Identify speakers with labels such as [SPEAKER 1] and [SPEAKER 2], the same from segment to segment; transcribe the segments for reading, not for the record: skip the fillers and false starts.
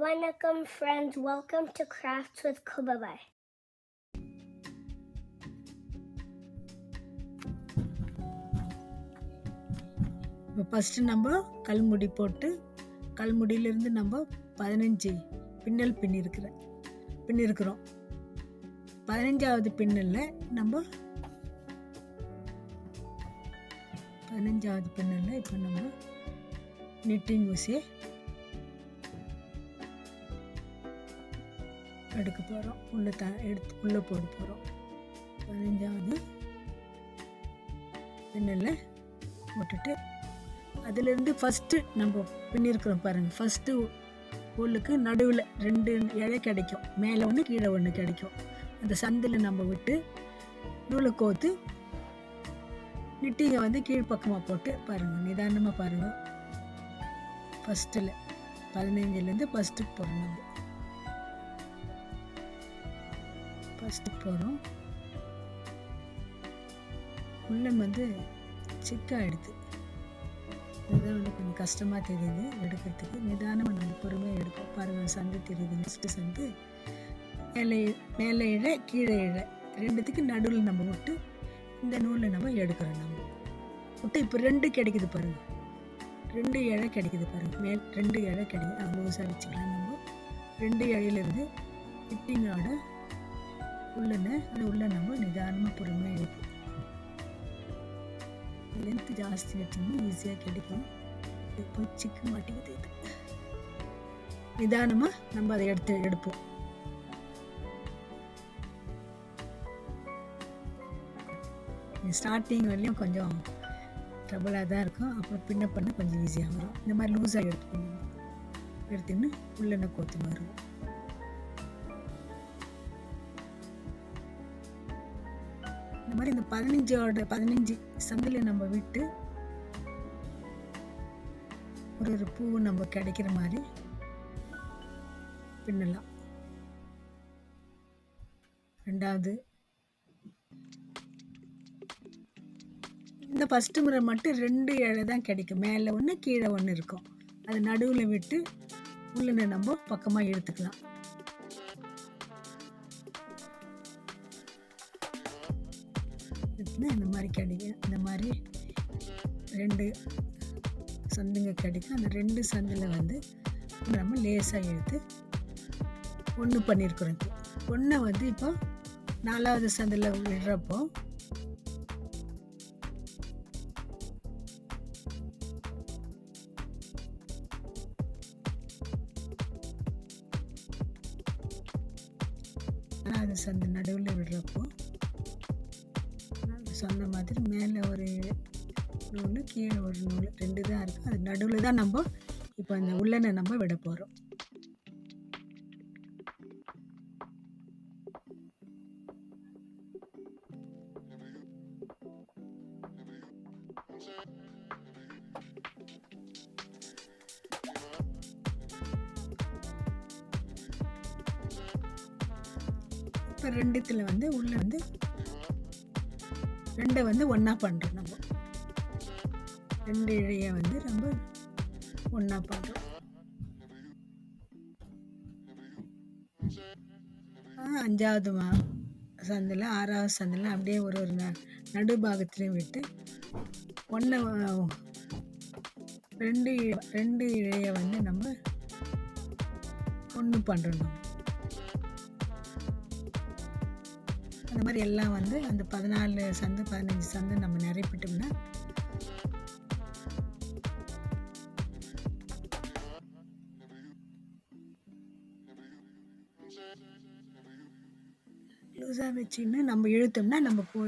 [SPEAKER 1] Vanakkam friends, welcome to Crafts with Kubabai.
[SPEAKER 2] இப்போ first நம்ம கல்முடி போட்டு கல்முடியிலேருந்து நம்ம 15 பின்னல் பின்னிருக்கிறோம். 15வது பின்னலில் நம்ம 15வது பின்னலில் இப்போ நம்ம நிட்டிங் ஊசியை எடுக்க போகிறோம். உள்ளே போட போகிறோம். 15வது பின்னலில் போட்டுட்டு அதிலிருந்து ஃபஸ்ட்டு நம்ம பின்னிருக்கிறோம் பாருங்கள். ஃபஸ்ட்டு உள்ளுக்கு நடுவில் 2 இழை கிடைக்கும். மேலே ஒன்று கீழே ஒன்று கிடைக்கும். அந்த சந்தில் நம்ம விட்டு நூலை கோத்து நிட்டிங்கை வந்து கீழ்ப்பக்கமாக போட்டு பாருங்கள். நிதானமாக பாருங்கள். ஃபஸ்ட்டில் 15லேருந்து ஃபஸ்ட்டுக்கு போகிறோம். நம்ம ஃபஸ்ட்டுக்கு போகிறோம். உள்ளம் வந்து சிக்காகிடுது. இதுதான் வந்து கொஞ்சம் கஷ்டமாக தெரியுது எடுக்கிறதுக்கு. நிதானமாக நம்ம பொறுமையாக எடுப்போம். பாருங்கள், சந்து தெரியுது. நெக்ஸ்ட்டு சந்து மேலே இழை கீழே இழை ரெண்டுத்துக்கு நடுவில் நம்ம விட்டு இந்த நூலில் நம்ம எடுக்கிறோம். நம்ம விட்டு இப்போ 2 கிடைக்குது பாருங்கள். 2 இழை கிடைக்குது பாருங்கள். 2 இழை கிடைக்குது. லூஸாக வச்சுக்கலாம். நம்ம 2 இழையிலேருந்து ஃபிட்டிங்கோட உள்ள நம்ம நிதானமாக பொறுமையாக எடுப்போம். லென்த்து ஜாஸ்தி வச்சோம்னா ஈஸியாக கிடைக்கும். இப்போ சிக்க மாட்டேங்குது. இது நிதானமாக நம்ம அதை எடுப்போம். ஸ்டார்டிங் வரலையும் கொஞ்சம் ட்ரபிளாக தான் இருக்கும். அப்புறம் பின்ன பண்ண கொஞ்சம் ஈஸியாக வரும். இந்த மாதிரி லூஸாக எடுத்துன்னு உள்ளே கோத்து வரும். இந்த மாதிரி இந்த 15 சந்தில் நம்ம விட்டு ஒரு பூ நம்ம கிடைக்கிற மாதிரி பின்னலாம். 2வது இந்த ஃபஸ்ட்டு முறை மட்டும் 2 இழை தான் கிடைக்கும். மேலே ஒன்று கீழே ஒன்று இருக்கும். அது நடுவில் விட்டு உள்ளே நம்ம பக்கமாக இழுத்துக்கலாம். இந்த மாதிரி கிடைக்கும். இந்த மாதிரி 2 சந்துங்க கிடைக்கும். அந்த 2 சந்தில் வந்து நம்ம லேசாக எடுத்து ஒன்று பண்ணியிருக்கிறோம். இப்போ ஒன்றை வந்து இப்போ 4வது சந்தில் விடுறப்போ சந்து நடுவில் விடுறப்போ சொன்ன மாதிரி மேலே ஒரு நூல் கீழே ஒரு நூல் 2 தான் இருக்குது. அது நடுவில் தான் நம்ம இப்போ அந்த உள்ளனை நம்ம விட போகிறோம். இப்போ 2த்தில் வந்து உள்ள வந்து 2 வந்து ஒன்றா பண்ணுறோம். நம்ம 2 இழையை வந்து நம்ம ஒன்றா பண்ணுறோம். 5வது சந்தில் 6வது சந்தில் அப்படியே ஒரு நடுபாகத்துலேயும் விட்டு 2 இழையை வந்து நம்ம ஒன்று பண்ணுறோம். நம்ம அந்த மாதிரி எல்லாம் வந்து அந்த 14 சந்து 15 சந்து நம்ம நிரப்பிட்டோம்னா லூஸாக வச்சுன்னு நம்ம இழுத்தோம்னா நமக்கு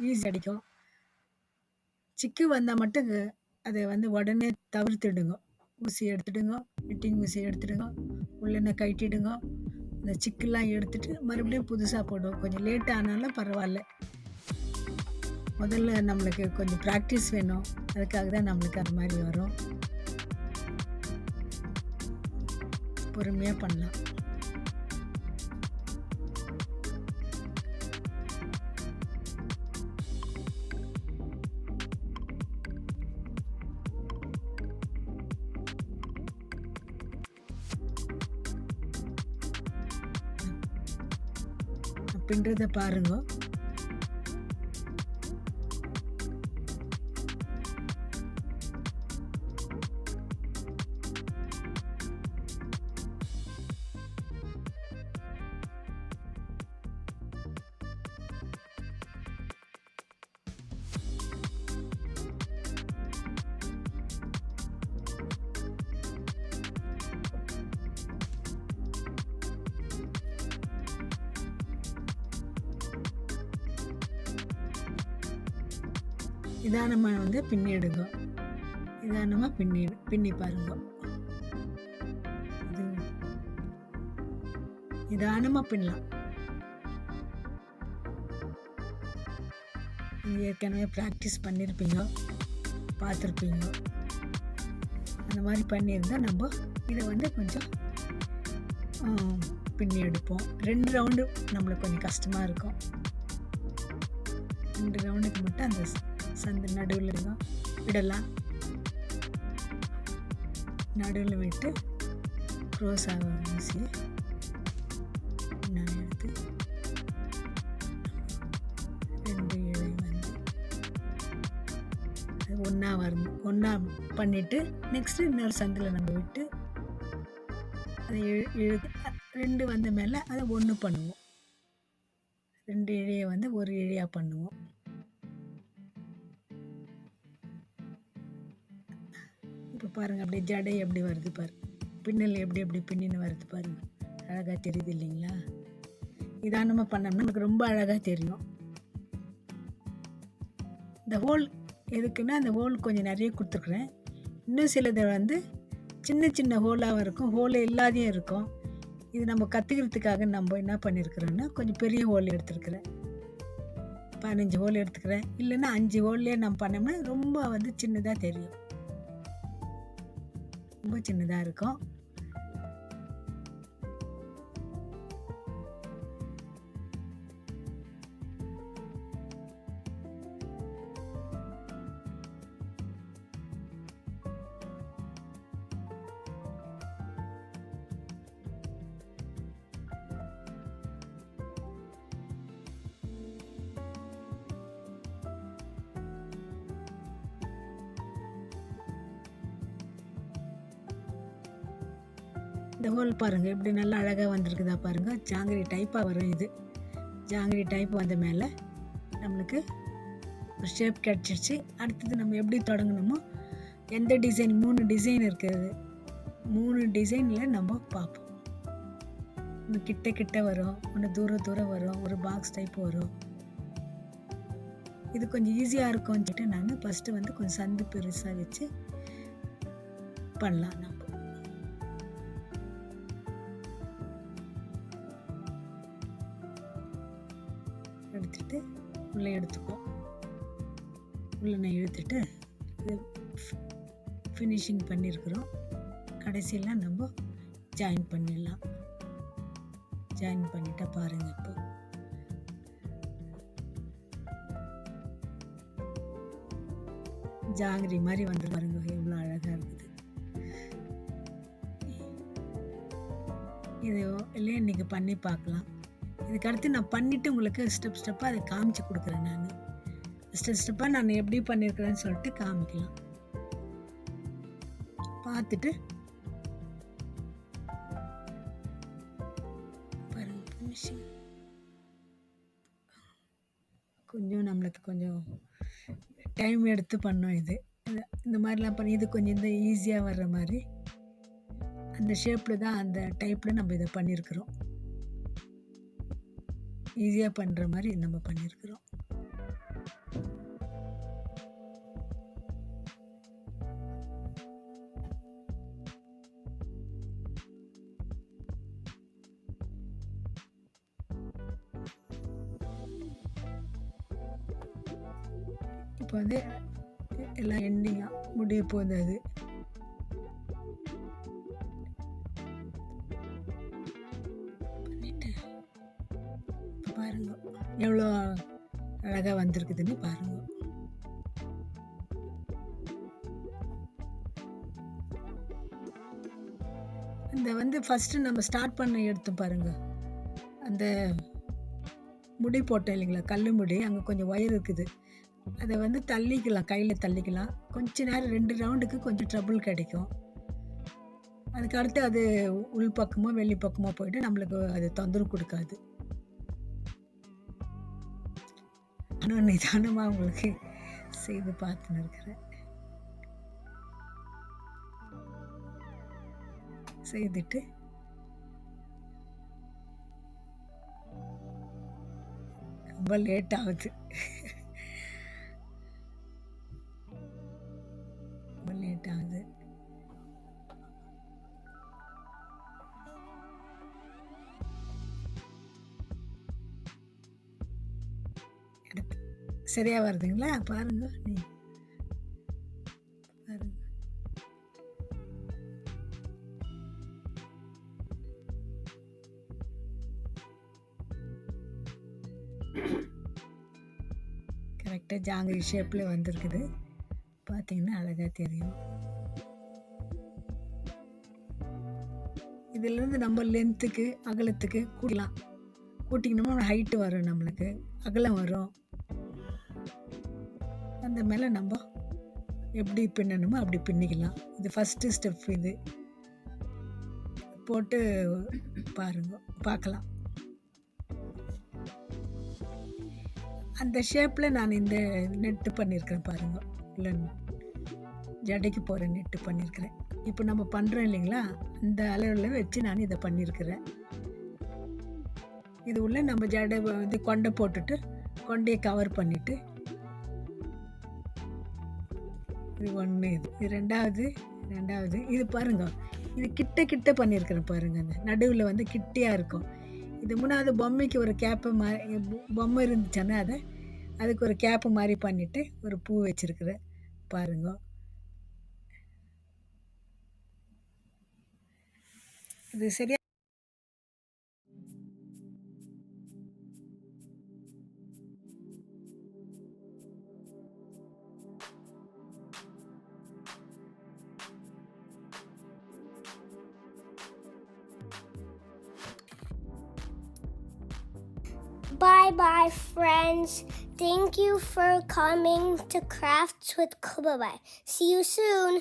[SPEAKER 2] ஈஸி அடிக்கும். சிக்கு வந்தால் மட்டும் அதை வந்து உடனே தவிர்த்துடுங்க. ஊசி எடுத்துடுங்க, நிட்டிங் ஊசி எடுத்துடுங்க, உள்ளே கட்டிடுங்க. அந்த சிக்கெல்லாம் எடுத்துட்டு மறுபடியும் புதுசாக போடுவோம். கொஞ்சம் லேட் ஆனாலும் பரவாயில்ல. முதல்ல நம்மளுக்கு கொஞ்சம் ப்ராக்டிஸ் வேணும். அதுக்காக தான் நம்மளுக்கு அது மாதிரி வரும். பொறுமையாக பண்ணலாம். பின்றதை பாருங்க. நிதானமாக வந்து பின்னி எடுங்க. நிதானமாக பின்னி பாருங்க. இது நிதானமாக பின்னலாம். நீங்கள் ஏற்கனவே ப்ராக்டிஸ் பண்ணியிருப்பீங்க, பார்த்துருப்பீங்க. அந்த மாதிரி பண்ணியிருந்தால் நம்ம இதை வந்து கொஞ்சம் பின்னி எடுப்போம். 2 ரவுண்டு நம்மளுக்கு கொஞ்சம் கஷ்டமாக இருக்கும். 2 ரவுண்டுக்கு மட்டும் அந்த சந்து நடுவில் விடலாம். நடுவில் விட்டு க்ரோஸ் ஆக ஊசி நான் எடுத்து 2 இழை வந்து அது ஒன்றா பண்ணிவிட்டு நெக்ஸ்ட்டு இன்னொரு சந்தில் நம்ம விட்டு அதை 2 வந்த மேலே அதை 1 பண்ணுவோம். 2 இழையை வந்து ஒரு இழையாக பண்ணுவோம். இப்போ பாருங்கள், அப்படியே ஜடை எப்படி வருது பாருங்க, பின்னல் எப்படி பின்னின்னு வருது பாருங்க. அழகாக தெரியுது இல்லைங்களா? நிதானமாக பண்ணோம்னா நமக்கு ரொம்ப அழகாக தெரியும். இந்த ஹோல் எதுக்குன்னா, அந்த ஹோல் கொஞ்சம் நிறைய கொடுத்துருக்குறேன். இன்னும் சிலது வந்து சின்ன ஹோலாகவும் இருக்கும், ஹோல் இல்லாதையும் இருக்கும். இது நம்ம கற்றுக்கிறதுக்காக நம்ம என்ன பண்ணியிருக்கிறோன்னா, கொஞ்சம் பெரிய ஹோல் எடுத்துருக்குறேன். 15 ஹோல் எடுத்துக்கிறேன். இல்லைன்னா 5 ஹோல்லே நம்ம பண்ணோம்னா ரொம்ப வந்து சின்னதாக தெரியும், ரொம்ப சின்னதாக இருக்கும். இந்த ஹோல் பாருங்கள் எப்படி நல்லா அழகாக வந்திருக்குதா பாருங்கள். ஜாங்கிரி டைப்பாக வரும். இது ஜாங்கிரி டைப் வந்த மேலே நம்மளுக்கு ஒரு ஷேப் கிடச்சிருச்சு. அடுத்தது நம்ம எப்படி தொடங்கணுமோ, எந்த டிசைன் 3 டிசைன் இருக்குது, 3 டிசைனில் நம்ம பார்ப்போம். ஒன்று கிட்ட வரும், ஒன்று தூரம் வரும், ஒரு பாக்ஸ் டைப் வரும். இது கொஞ்சம் ஈஸியாக இருக்கும்னு சொல்லிட்டு நான் ஃபஸ்ட்டு வந்து கொஞ்சம் சந்து பெருசாக வச்சு பண்ணலாம். நம்ம எடுத்துட்டு உள்ளே எடுத்துப்போம். உள்ளே இழுத்துட்டு இது ஃபினிஷிங் பண்ணியிருக்கிறோம். கடைசியில் நம்ம ஜாயின் பண்ணிடலாம். ஜாயின் பண்ணிட்டா பாருங்கள், இப்போ ஜாங்கிரி மாதிரி வந்து பாருங்க, எவ்வளோ அழகாக இருக்குது. இது இல்லையே நீங்கள் பண்ணி பார்க்கலாம். இதுக்கு அடுத்து நான் பண்ணிவிட்டு உங்களுக்கு ஸ்டெப்பாக அதை காமிச்சு கொடுக்குறேன். நான் ஸ்டெப்பாக நான் எப்படி பண்ணியிருக்கிறேன்னு சொல்லிட்டு காமிக்கலாம். பார்த்துட்டு பாருங்க, ஃபினிஷிங் கொஞ்சம் நம்மளுக்கு கொஞ்சம் டைம் எடுத்து பண்ணோம். இந்த மாதிரிலாம் பண்ணி இது கொஞ்சம் இந்த ஈஸியாக வர்ற மாதிரி அந்த ஷேப்பில் தான், அந்த டைப்பில் நம்ம இதை பண்ணியிருக்கிறோம். ஈஸியாக பண்ணுற மாதிரி நம்ம பண்ணியிருக்கிறோம். இப்போ வந்து எல்லாம் எண்டிங்காக முடிய போகுது. அது பண்ணிட்டு பாருங்க எவ்வளோ அழகாக வந்திருக்குதுன்னு பாருங்க. இந்த வந்து ஃபஸ்ட்டு நம்ம ஸ்டார்ட் பண்ண எடுத்து பாருங்க, அந்த முடி போட்டோம் இல்லைங்களா, கல் முடி, அங்கே கொஞ்சம் ஒயர் இருக்குது. அதை வந்து தள்ளிக்கலாம், கையில் தள்ளிக்கலாம். கொஞ்ச நேரம் 2 ரவுண்டுக்கு கொஞ்சம் ட்ரபிள் கிடைக்கும். அதுக்கடுத்து அது உள் பக்கமோ வெளி பக்கமோ போயிட்டு நம்மளுக்கு அது தொந்தரவு கொடுக்காது. ஆனால் நிதானமாக உங்களுக்கு செய்து பார்த்துன்னு இருக்கிறேன். செய்துட்டு ரொம்ப லேட் ஆகுது. ரொம்ப லேட் ஆகுது. சரியா வருதுங்களா? பாருங்க நீ பாருங்க. கரெக்டாக ஜாங்கிரி ஷேப்பில் வந்திருக்குது. பார்த்தீங்கன்னா அழகாக தெரியும். இதிலிருந்து நம்ம லென்த்துக்கு அகலத்துக்கு கூட்டலாம். கூட்டிக்கணுமா ஹைட்டு வரும், நம்மளுக்கு அகலம் வரும். அந்த மேலே நம்ம எப்படி பின்னணுமோ அப்படி பின்னிக்கலாம். இது ஃபஸ்ட்டு ஸ்டெப். இது போட்டு பார்க்கலாம். அந்த ஷேப்பில் நான் இந்த நெட்டு பண்ணியிருக்கிறேன் பாருங்க. இல்லை, ஜடைக்கு போகிற நெட்டு பண்ணியிருக்கிறேன். இப்போ நம்ம பண்ணுறோம் இல்லைங்களா, அந்த அளவில் வச்சு நான் இதை பண்ணியிருக்கிறேன். இது உள்ள நம்ம ஜடை வந்து கொண்டை போட்டுட்டு கொண்டையை கவர் பண்ணிவிட்டு, இது ஒன்று, இது ரெண்டாவது இது பாருங்க. இது கிட்ட பண்ணியிருக்கிறேன் பாருங்க. அந்த நடுவில் வந்து கிட்டியாக இருக்கும். இது மூணாவது பொம்மைக்கு ஒரு கேப்பு மாதிரி, பொம்மை இருந்துச்சுன்னா அதுக்கு ஒரு கேப்பு மாதிரி பண்ணிவிட்டு ஒரு பூ வச்சுருக்கிறேன் பாருங்க. இது சரியா?
[SPEAKER 1] Bye friends. Thank you for coming to Crafts with Kubabai. See you soon.